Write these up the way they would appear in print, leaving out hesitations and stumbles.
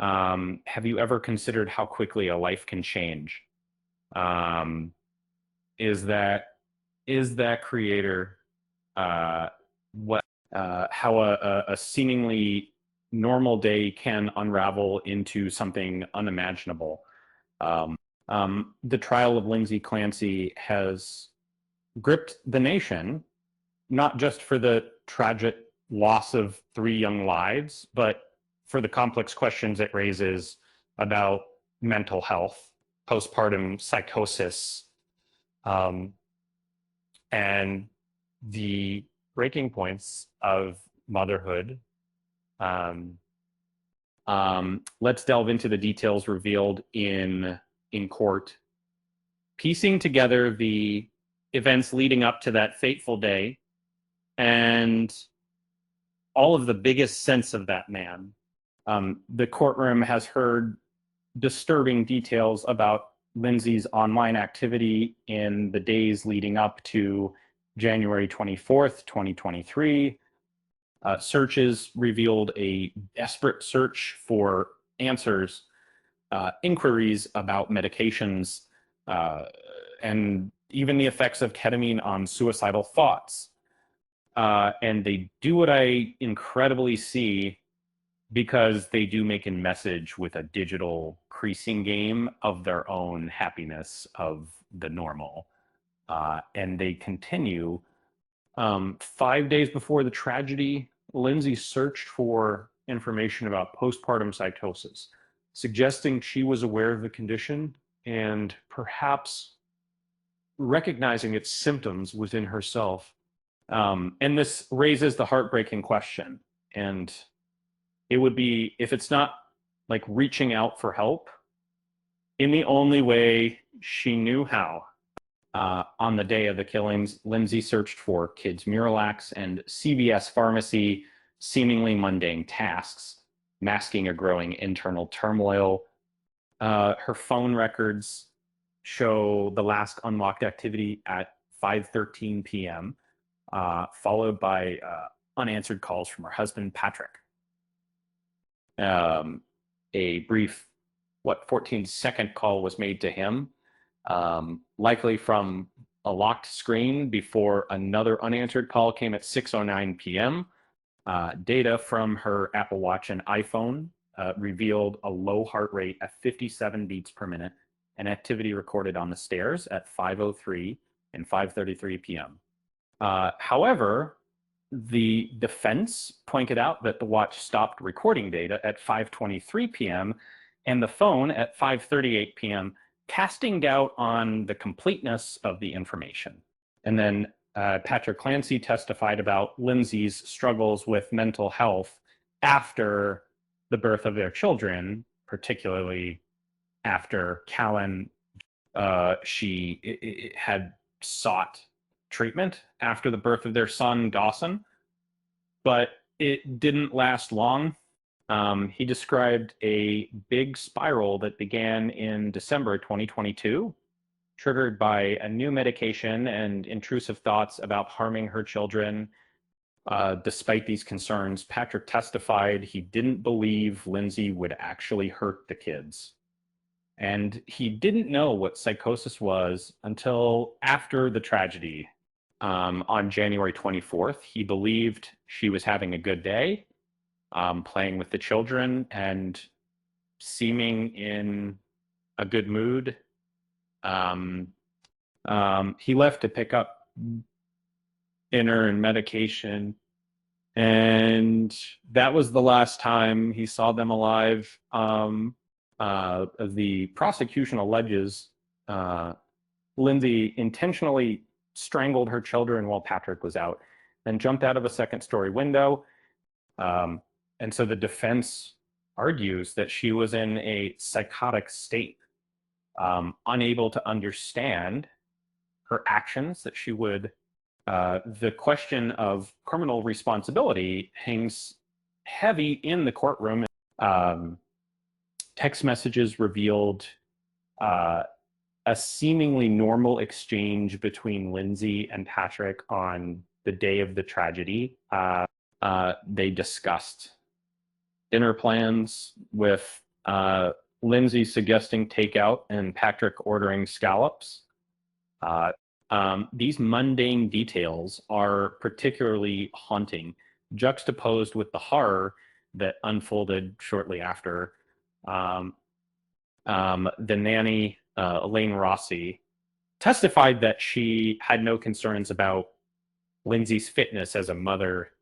Have you ever considered how quickly a life can change? Um, is that is that creator uh, what how a seemingly normal day can unravel into something unimaginable? Um, the trial of Lindsay Clancy has gripped the nation, not just for the tragic loss of three young lives, but for the complex questions it raises about mental health, postpartum psychosis, um, and the breaking points of motherhood. Um, let's delve into the details revealed in court, piecing together the events leading up to that fateful day and all of the biggest sense of that man. The courtroom has heard disturbing details about Lindsay's online activity in the days leading up to January 24th, 2023. Searches revealed a desperate search for answers, inquiries about medications, uh, and even the effects of ketamine on suicidal thoughts. And they do what I incredibly see because they do make a message with a digital creasing game of their own happiness of the normal. And they continue. 5 days before the tragedy, Lindsay searched for information about postpartum psychosis, suggesting she was aware of the condition and perhaps recognizing its symptoms within herself. And this raises the heartbreaking question. And it would be, if it's not like reaching out for help in the only way she knew how. On the day of the killings, Lindsay searched for kids' Miralax and CVS pharmacy, seemingly mundane tasks, masking a growing internal turmoil. Her phone records show the last unlocked activity at 5:13 p.m., followed by unanswered calls from her husband, Patrick. A brief, 14-second call was made to him, likely from a locked screen, before another unanswered call came at 6:09 p.m. Data from her Apple Watch and iPhone revealed a low heart rate at 57 beats per minute and activity recorded on the stairs at 5:03 and 5:33 p.m. However, the defense pointed out that the watch stopped recording data at 5:23 p.m. and the phone at 5:38 p.m., casting doubt on the completeness of the information. And then Patrick Clancy testified about Lindsay's struggles with mental health after the birth of their children, particularly after Callan, she had sought treatment after the birth of their son, Dawson, but it didn't last long. He described a big spiral that began in December 2022, triggered by a new medication and intrusive thoughts about harming her children. Despite these concerns, Patrick testified he didn't believe Lindsay would actually hurt the kids. And he didn't know what psychosis was until after the tragedy. On January 24th, he believed she was having a good day, playing with the children and seeming in a good mood. He left to pick up dinner and medication, and that was the last time he saw them alive. The prosecution alleges Lindsay intentionally strangled her children while Patrick was out, then jumped out of a second-story window. And so the defense argues that she was in a psychotic state, unable to understand her actions, that she would, the question of criminal responsibility hangs heavy in the courtroom. Text messages revealed a seemingly normal exchange between Lindsay and Patrick on the day of the tragedy. They discussed dinner plans with Lindsay suggesting takeout and Patrick ordering scallops. Uh, these mundane details are particularly haunting, juxtaposed with the horror that unfolded shortly after. Um, the nanny, Elaine Rossi, testified that she had no concerns about Lindsay's fitness as a mother,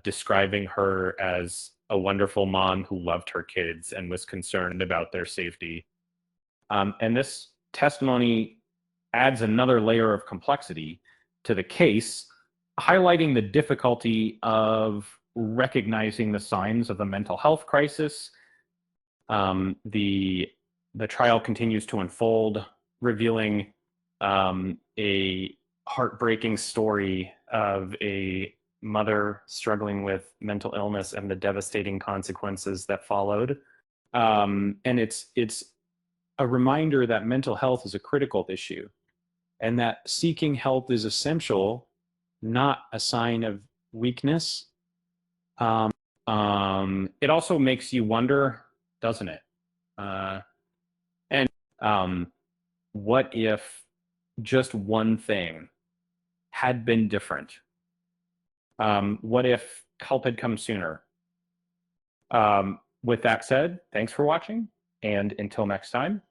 describing her as a wonderful mom who loved her kids and was concerned about their safety. And this testimony adds another layer of complexity to the case, highlighting the difficulty of recognizing the signs of a mental health crisis. The trial continues to unfold, revealing a heartbreaking story of a mother struggling with mental illness and the devastating consequences that followed. And it's a reminder that mental health is a critical issue and that seeking help is essential, not a sign of weakness. Um, it also makes you wonder, doesn't it? Uh, and what if just one thing had been different? What if help had come sooner? With that said, thanks for watching, and until next time,